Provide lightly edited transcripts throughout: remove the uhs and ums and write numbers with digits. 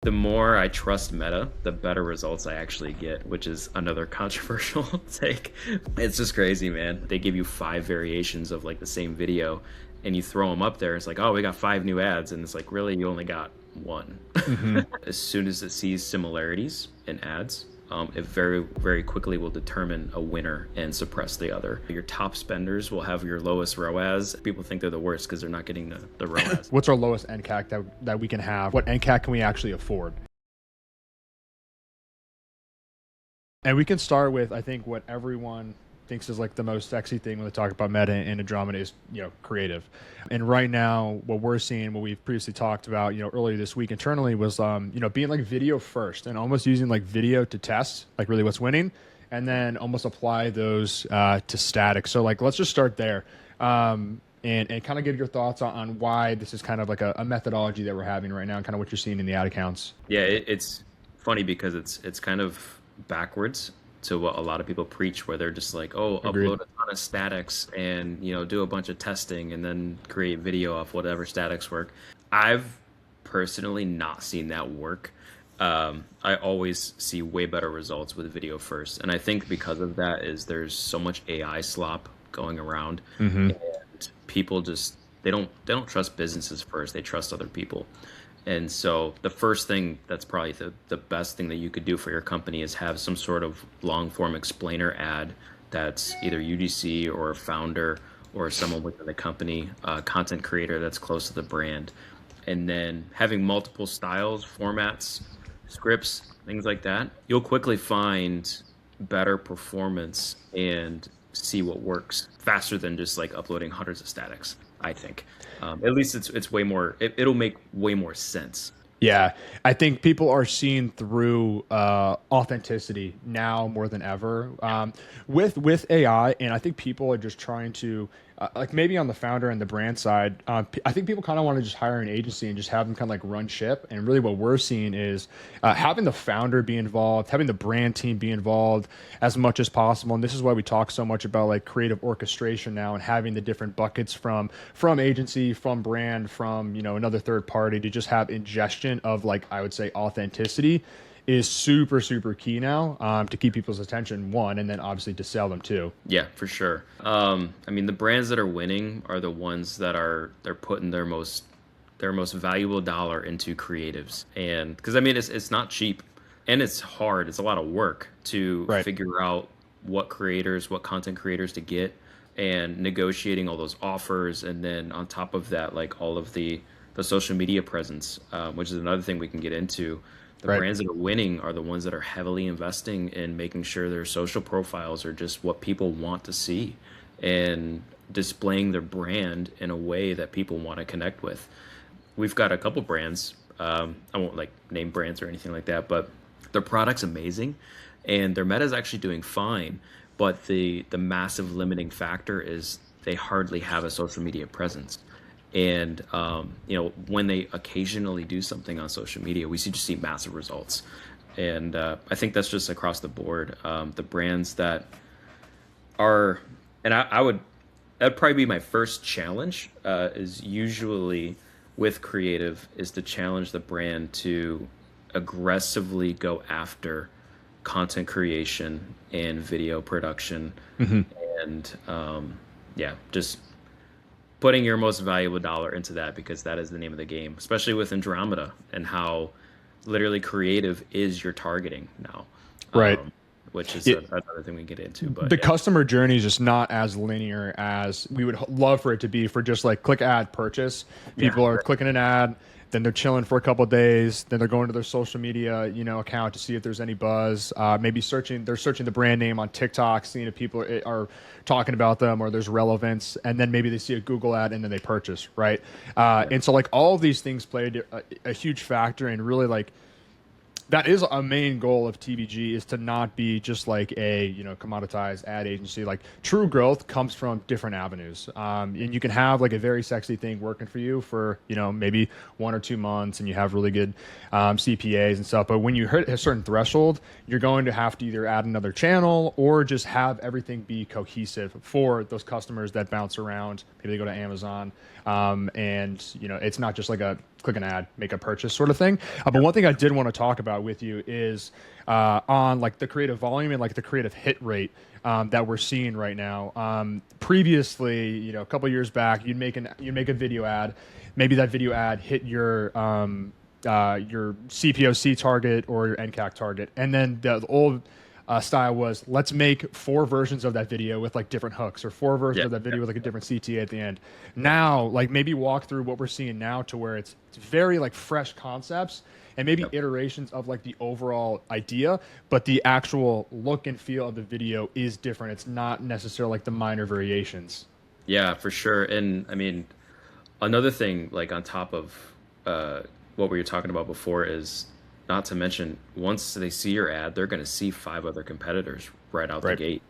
The more I trust Meta, the better results I actually get, which is another controversial take. It's just crazy, man. They give you 5 variations of like the same video and you throw them up there. It's like, oh, we got 5 new ads. And it's like, really, you only got one. Hmm. As soon as it sees similarities in ads, it very, very quickly will determine a winner and suppress the other. Your top spenders will have your lowest ROAS. People think they're the worst because they're not getting the ROAS. What's our lowest NCAC that we can have? What NCAC can we actually afford? And we can start with, I think, what everyone thinks is like the most sexy thing when they talk about Meta and Andromeda is, creative. And right now, what we're seeing, what we've previously talked about, earlier this week internally was, being like video first and almost using like video to test, like really what's winning, and then almost apply those to static. So like, let's just start there. And kind of give your thoughts on why this is kind of like a methodology that we're having right now and kind of what you're seeing in the ad accounts. Yeah, it's funny because it's kind of backwards to what a lot of people preach, where they're just like, oh, Agreed. upload a ton of statics and do a bunch of testing and then create video off whatever statics work. I've personally not seen that work. I always see way better results with video first, and I think because of that is there's so much AI slop going around, Hmm. and people just they don't trust businesses first. They trust other people. And so the first thing that's probably the best thing that you could do for your company is have some sort of long form explainer ad that's either UGC or a founder or someone within the company, content creator that's close to the brand. And then having multiple styles, formats, scripts, things like that, you'll quickly find better performance and see what works faster than just like uploading hundreds of statics, I think. At least it's way more, it'll make way more sense. Yeah, I think people are seeing through authenticity now more than ever with AI, and I think people are just trying to like maybe on the founder and the brand side. I think people kind of want to just hire an agency and just have them kind of like run ship. And really, what we're seeing is having the founder be involved, having the brand team be involved as much as possible. And this is why we talk so much about like creative orchestration now and having the different buckets from agency, from brand, from another third party to just have ingestion of like I would say authenticity is super super key now to keep people's attention one, and then obviously to sell them too. Yeah, for sure. I mean, the brands that are winning are the ones that they're putting their most valuable dollar into creatives, and because I mean, it's not cheap, and it's hard. It's a lot of work to Right. figure out what content creators to get, and negotiating all those offers, and then on top of that, like all of the social media presence, which is another thing we can get into. The Right. brands that are winning are the ones that are heavily investing in making sure their social profiles are just what people want to see and displaying their brand in a way that people want to connect with. We've got a couple brands. I won't like name brands or anything like that, but their product's amazing and their meta is actually doing fine. But the massive limiting factor is they hardly have a social media presence. And when they occasionally do something on social media, we just see massive results. And I think that's just across the board. The brands that are, and I would, that'd probably be my first challenge. Is usually with creative is to challenge the brand to aggressively go after content creation and video production, Hmm. and yeah, just putting your most valuable dollar into that because that is the name of the game, especially with Andromeda and how literally creative is your targeting now, Right. um, which is It, another thing we get into. But the yeah, customer journey is just not as linear as we would love for it to be for just like click ad purchase. yeah, People are clicking an ad, then they're chilling for a couple of days, then they're going to their social media, account to see if there's any buzz. Maybe they're searching the brand name on TikTok, seeing if people are talking about them or there's relevance, and then maybe they see a Google ad and then they purchase, right? yeah, And so like all of these things played a huge factor in really like that is a main goal of TVG is to not be just like a commoditized ad agency. Like true growth comes from different avenues, and you can have like a very sexy thing working for you for maybe 1 or 2 months, and you have really good CPAs and stuff. But when you hit a certain threshold, you're going to have to either add another channel or just have everything be cohesive for those customers that bounce around. Maybe they go to Amazon, and it's not just like a click an ad, make a purchase sort of thing. But one thing I did want to talk about with you is on like the creative volume and like the creative hit rate that we're seeing right now. Previously, you know, a couple years back, you'd make a video ad, maybe that video ad hit your CPOC target or your NCAC target, and then the old style was let's make 4 versions of that video with like different hooks, or 4 versions of that video with like a different CTA at the end. Now, like maybe walk through what we're seeing now to where it's very like fresh concepts and maybe iterations of like the overall idea, but the actual look and feel of the video is different. It's not necessarily like the minor variations. Yeah, for sure. And I mean, another thing like on top of what we were talking about before is, not to mention, once they see your ad, they're going to see 5 other competitors right out the gate.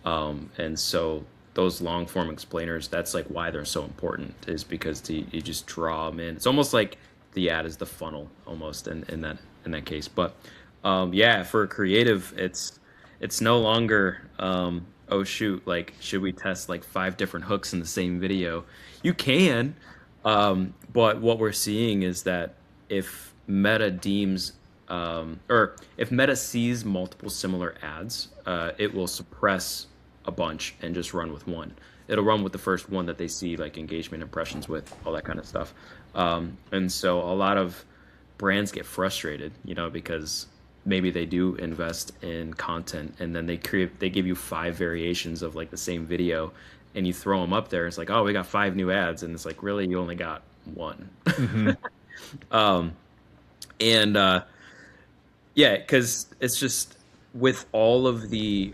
And so those long form explainers, that's like why they're so important, is because you just draw them in. It's almost like the ad is the funnel almost in that case. But yeah, for creative, it's no longer, oh shoot, like should we test like 5 different hooks in the same video? You can, but what we're seeing is that if Meta deems or if Meta sees multiple similar ads, it will suppress a bunch and just run with one. It'll run with the first one that they see like engagement impressions with, all that kind of stuff. And so a lot of brands get frustrated, you know, because maybe they do invest in content and then they give you 5 variations of like the same video, and you throw them up there. It's like, oh, we got 5 new ads, and it's like, really, you only got one. Yeah, because it's just with all of the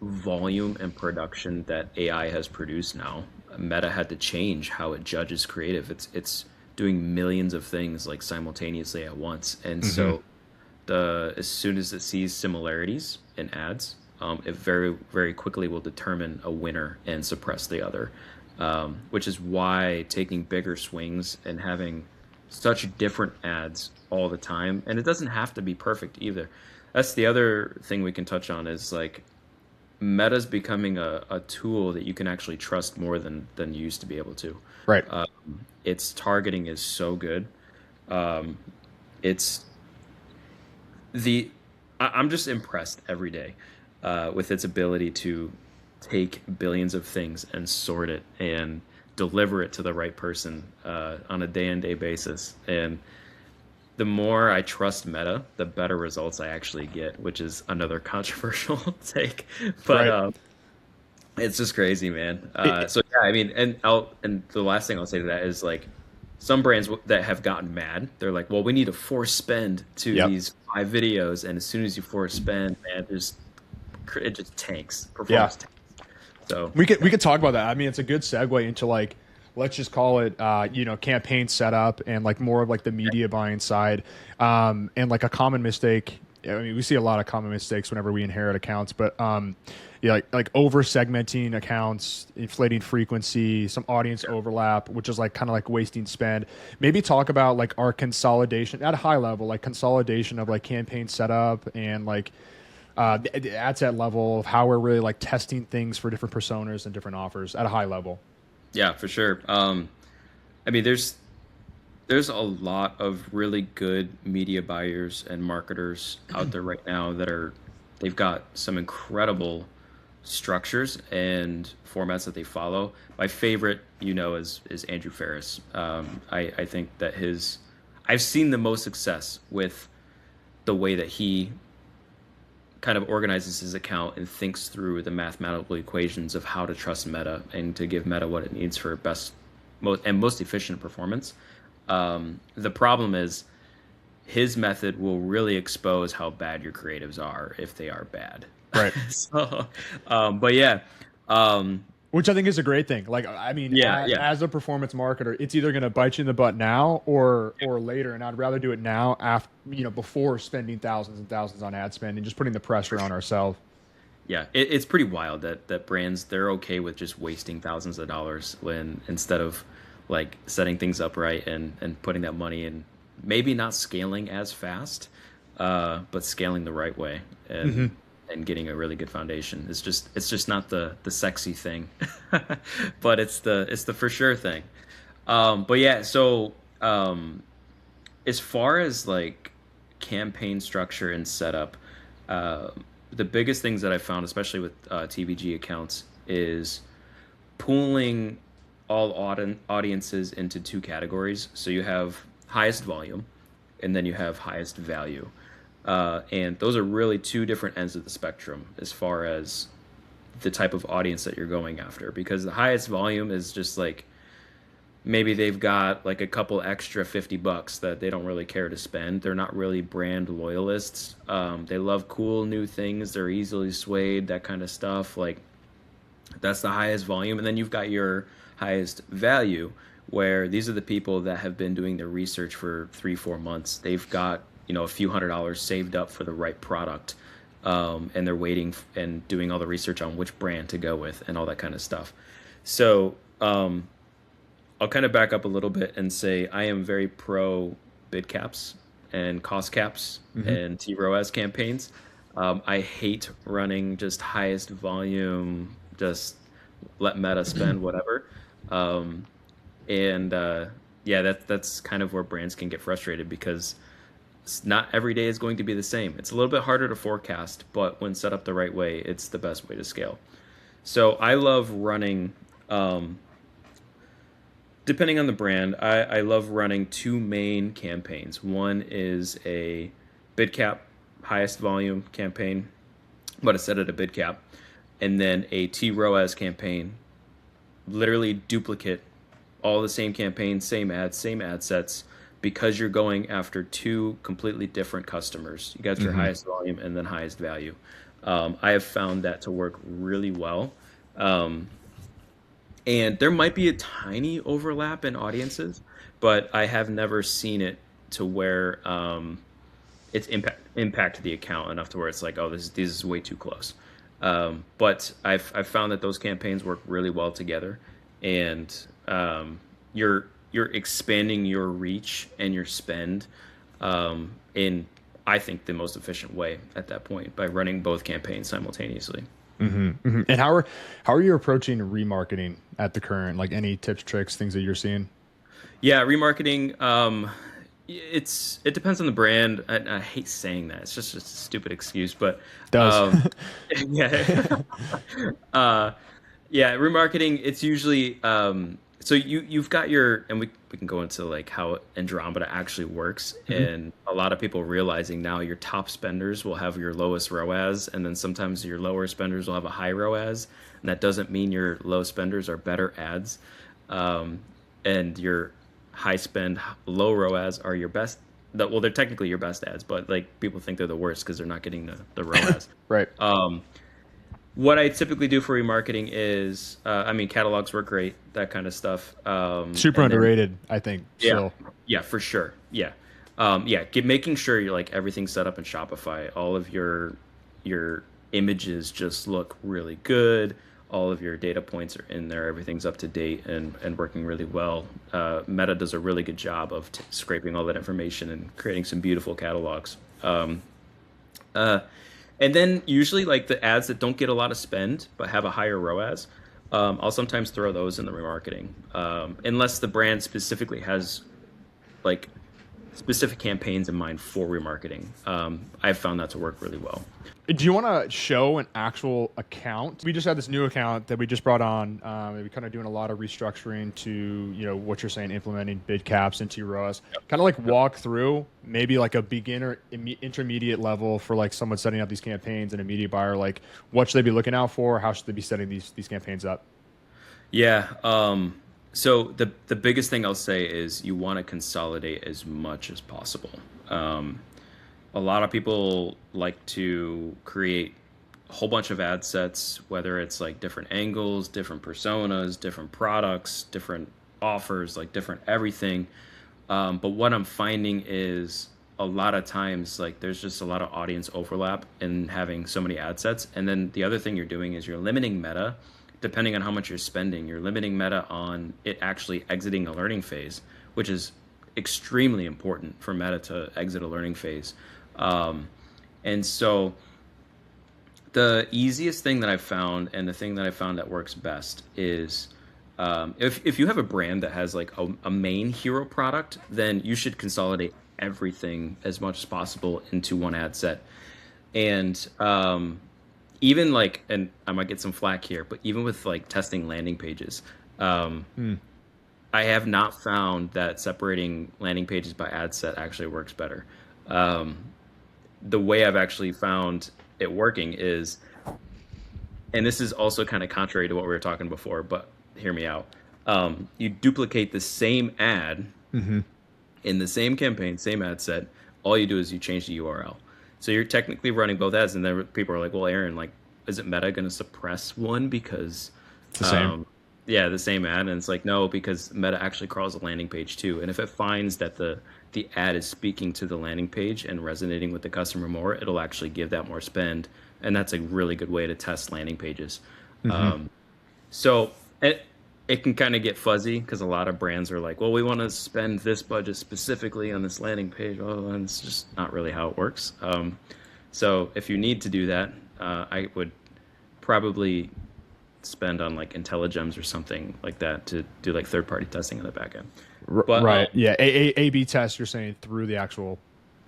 volume and production that AI has produced now, Meta had to change how it judges creative. It's doing millions of things like simultaneously at once, and so as soon as it sees similarities in ads, it very, very quickly will determine a winner and suppress the other, which is why taking bigger swings and having such different ads all the time, and it doesn't have to be perfect either. That's the other thing we can touch on, is like Meta's becoming a tool that you can actually trust more than you used to be able to. Right. Its targeting is so good. I'm just impressed every day with its ability to take billions of things and sort it and deliver it to the right person on a day-in-day basis. And the more I trust Meta, the better results I actually get, which is another controversial take. But it's just crazy, man. So yeah, I mean, and the last thing I'll say to that is like, some brands that have gotten mad, they're like, well, we need to force spend to these 5 videos, and as soon as you force spend, man, it just tanks. Performance tanks. So we could talk about that. I mean, it's a good segue into like, let's just call it, campaign setup and like more of like the media buying side. And like a common mistake, I mean, we see a lot of common mistakes whenever we inherit accounts, but like over segmenting accounts, inflating frequency, some audience overlap, which is like kind of like wasting spend. Maybe talk about like our consolidation at a high level, like consolidation of like campaign setup and like the ad set level of how we're really like testing things for different personas and different offers at a high level. Yeah, for sure. I mean, there's a lot of really good media buyers and marketers out there right now they've got some incredible structures and formats that they follow. My favorite, is Andrew Ferris. I think that I've seen the most success with the way that he kind of organizes his account and thinks through the mathematical equations of how to trust Meta and to give Meta what it needs for most efficient performance. The problem is his method will really expose how bad your creatives are if they are bad. Right. So, but yeah. Which I think is a great thing. Like, I mean, as a performance marketer, it's either going to bite you in the butt now or later. And I'd rather do it now after, before spending thousands and thousands on ad spend and just putting the pressure on ourselves. Yeah. It's pretty wild that brands, they're okay with just wasting thousands of dollars instead of like setting things up right and putting that money in, maybe not scaling as fast, but scaling the right way. And getting a really good foundation. It's just not the sexy thing, but it's the for sure thing. But yeah, so as far as like campaign structure and setup, uh, the biggest things that I found, especially with TVG accounts, is pooling all audiences into two categories. So you have highest volume, and then you have highest value. And those are really two different ends of the spectrum as far as the type of audience that you're going after. Because the highest volume is just like maybe they've got like a couple extra $50 that they don't really care to spend. They're not really brand loyalists. They love cool new things. They're easily swayed, that kind of stuff. Like that's the highest volume. And then you've got your highest value, where these are the people that have been doing their research for 3-4 months. They've got, a few $100s saved up for the right product. And they're waiting and doing all the research on which brand to go with and all that kind of stuff. So I'll kind of back up a little bit and say I am very pro bid caps and cost caps and ROAS campaigns. I hate running just highest volume, just let Meta spend whatever. Yeah, that's kind of where brands can get frustrated, because not every day is going to be the same. It's a little bit harder to forecast, but when set up the right way, it's the best way to scale. So I love running, depending on the brand, I love running two main campaigns. One is a bid cap, highest volume campaign, but it's set at a bid cap, and then a ROAS campaign, literally duplicate all the same campaigns, same ads, same ad sets, because you're going after two completely different customers. You got your highest volume and then highest value. I have found that to work really well. And there might be a tiny overlap in audiences, but I have never seen it to where it's impact the account enough to where it's like, oh, this is way too close. But I've found that those campaigns work really well together, and you're expanding your reach and your spend in, I think, the most efficient way at that point by running both campaigns simultaneously. And how are you approaching remarketing at the current? Like any tips, tricks, things that you're seeing? Yeah, remarketing. It depends on the brand. I hate saying that. It's just a stupid excuse, but It does. yeah, yeah. Remarketing. It's usually so you've got your, and we can go into like how Andromeda actually works, and a lot of people realizing now your top spenders will have your lowest ROAS, and then sometimes your lower spenders will have a high ROAS, and that doesn't mean your low spenders are better ads, and your high spend, low ROAS are your best. Well, they're technically your best ads, but like people think they're the worst because they're not getting the ROAS. Right. What I typically do for remarketing is, catalogs work great, that kind of stuff. Super underrated, I think. Yeah, So. yeah, for sure. Yeah, making sure you're like everything's set up in Shopify. All of your images just look really good. All of your data points are in there. Everything's up to date and working really well. Meta does a really good job of scraping all that information and creating some beautiful catalogs. And then usually like the ads that don't get a lot of spend but have a higher ROAS, I'll sometimes throw those in the remarketing, unless the brand specifically has like specific campaigns in mind for remarketing. I've found that to work really well. Do you want to show an actual account? We just had this new account that we just brought on. We're kind of doing a lot of restructuring to, what you're saying, implementing bid caps into ROAS. Kind of like walk through maybe like a beginner, intermediate level for like someone setting up these campaigns and a media buyer. Like what should they be looking out for? How should they be setting these campaigns up? Yeah. So the biggest thing I'll say is you want to consolidate as much as possible. A lot of people like to create a whole bunch of ad sets, whether it's like different angles, different personas, different products, different offers, like different everything. But what I'm finding is a lot of times, like there's just a lot of audience overlap in having so many ad sets. And then the other thing you're doing is you're limiting Meta, depending on how much you're spending, you're limiting Meta on it actually exiting a learning phase, which is extremely important for Meta to exit a learning phase. And so the easiest thing that I've found, and the thing that I found that works best is, if you have a brand that has like a main hero product, then you should consolidate everything as much as possible into one ad set. And even like, and I might get some flack here, but even with like testing landing pages, I have not found that separating landing pages by ad set actually works better. Um, the way I've actually found it working is, and this is also kind of contrary to what we were talking before, but hear me out. You duplicate the same ad in the same campaign, same ad set. All you do is you change the URL. So you're technically running both ads, and then people are like, "Well, Aaron, like, is it Meta going to suppress one because It's the same. yeah, the same ad?" And it's like, no, because Meta actually crawls a landing page too. And if it finds that the ad is speaking to the landing page and resonating with the customer more, it'll actually give that more spend. And that's a really good way to test landing pages. So it can kind of get fuzzy because a lot of brands are like, well, we want to spend this budget specifically on this landing page. Oh, and it's just not really how it works. So if you need to do that, I would probably spend on like IntelliGems or something like that to do like third-party testing on the back end. But, Right. Yeah. A/B test. You're saying through the actual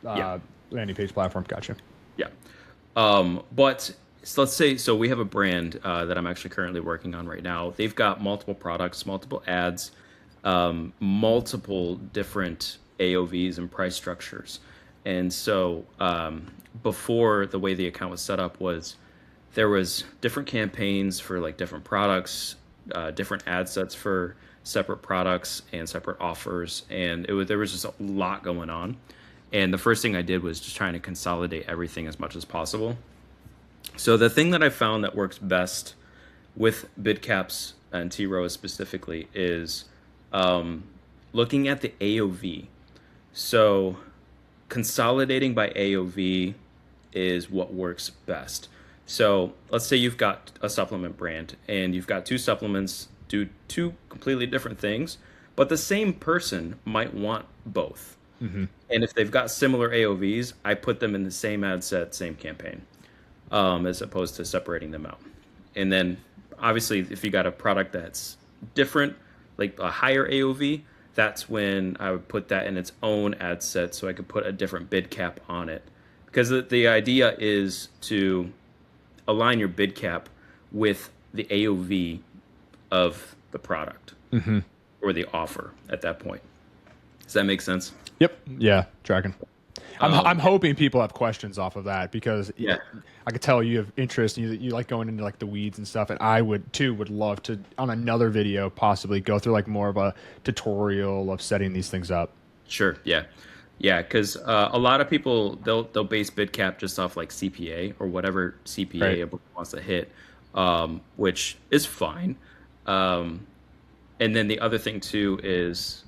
Yeah. landing page platform. Gotcha. Yeah. But so let's say, so we have a brand that I'm actually currently working on right now. They've got multiple products, multiple ads, multiple different AOVs and price structures. And so before, the way the account was set up was there was different campaigns for like different products, different ad sets for separate products and separate offers. And there was just a lot going on. And the first thing I did was just trying to consolidate everything as much as possible. So the thing that I found that works best with bid caps and ROAS specifically is looking at the AOV. So consolidating by AOV is what works best. So let's say you've got a supplement brand and you've got two supplements do two completely different things, but the same person might want both. And if they've got similar AOVs, I put them in the same ad set, same campaign, as opposed to separating them out. And then obviously, if you got a product that's different, like a higher AOV, that's when I would put that in its own ad set so I could put a different bid cap on it. Because the idea is to align your bid cap with the AOV of the product or the offer at that point. Does that make sense? Yep. Yeah. Tracking. I'm hoping people have questions off of that because Yeah. I could tell you have interest. You like going into like the weeds and stuff, and I would love to on another video possibly go through like more of a tutorial of setting these things up. Sure. Yeah. Yeah. Because a lot of people they'll base bid cap just off like CPA or whatever CPA Right. a book wants to hit, which is fine. And then the other thing too is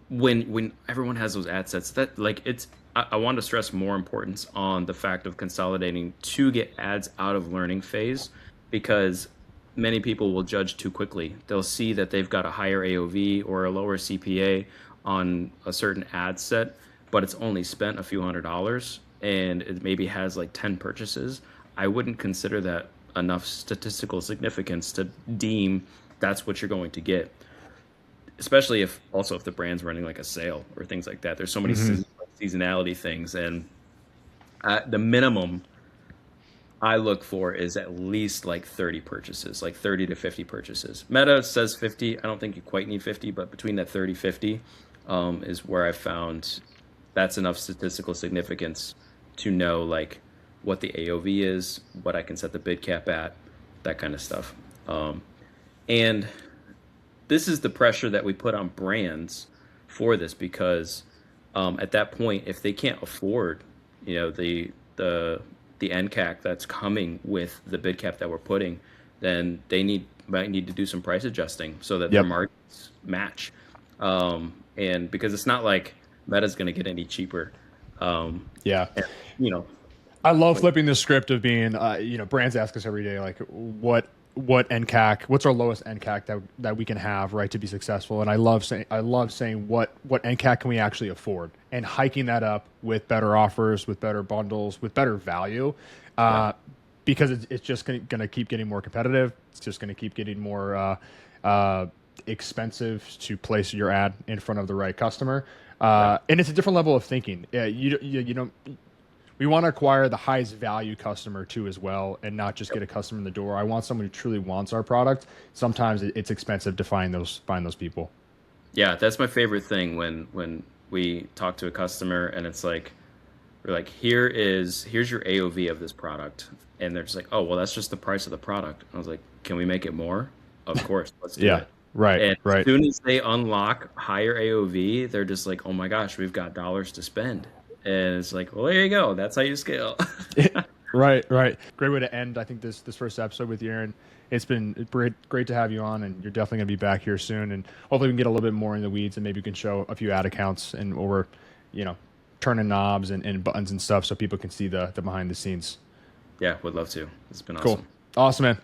when everyone has those ad sets, that like I want to stress more importance on the fact of consolidating to get ads out of learning phase, because many people will judge too quickly. They'll see that they've got a higher AOV or a lower CPA on a certain ad set, but it's only spent a few $100s and it maybe has like 10 purchases. I wouldn't consider that enough statistical significance to deem that's what you're going to get, especially if the brand's running like a sale or things like that. There's so many seasonality things, and the minimum I look for is at least like 30 purchases, like 30 to 50 purchases. Meta says 50. I don't think you quite need 50, but between that 30, 50 is where I found that's enough statistical significance to know like what the AOV is, what I can set the bid cap at, that kind of stuff. And this is the pressure that we put on brands for this, because at that point, if they can't afford, the ENCAC that's coming with the bid cap that we're putting, then they might need to do some price adjusting so that their margins match. And because it's not like Meta's going to get any cheaper. Yeah. And, I love flipping the script of being, brands ask us every day, like what NCAC, what's our lowest NCAC that we can have, right, to be successful. And I love saying what NCAC can we actually afford, and hiking that up with better offers, with better bundles, with better value, because it's just going to keep getting more competitive. It's just going to keep getting more expensive to place your ad in front of the right customer. Yeah. And it's a different level of thinking. You don't. We want to acquire the highest value customer too as well, and not just get a customer in the door. I want someone who truly wants our product. Sometimes it's expensive to find those people. Yeah, that's my favorite thing when we talk to a customer and it's like we're like, here's your AOV of this product, and they're just like, oh well, that's just the price of the product. I was like, can we make it more? Of course, let's do Yeah. it. Right. And as Right. soon as they unlock higher AOV, they're just like, oh my gosh, we've got dollars to spend. And it's like, well, there you go. That's how you scale. Right, right. Great way to end, I think, this first episode with you, Aaron. It's been great to have you on, and you're definitely going to be back here soon. And hopefully we can get a little bit more in the weeds, and maybe you can show a few ad accounts and over, turning knobs and buttons and stuff so people can see the behind the scenes. Yeah, would love to. It's been Cool. awesome. Awesome, man.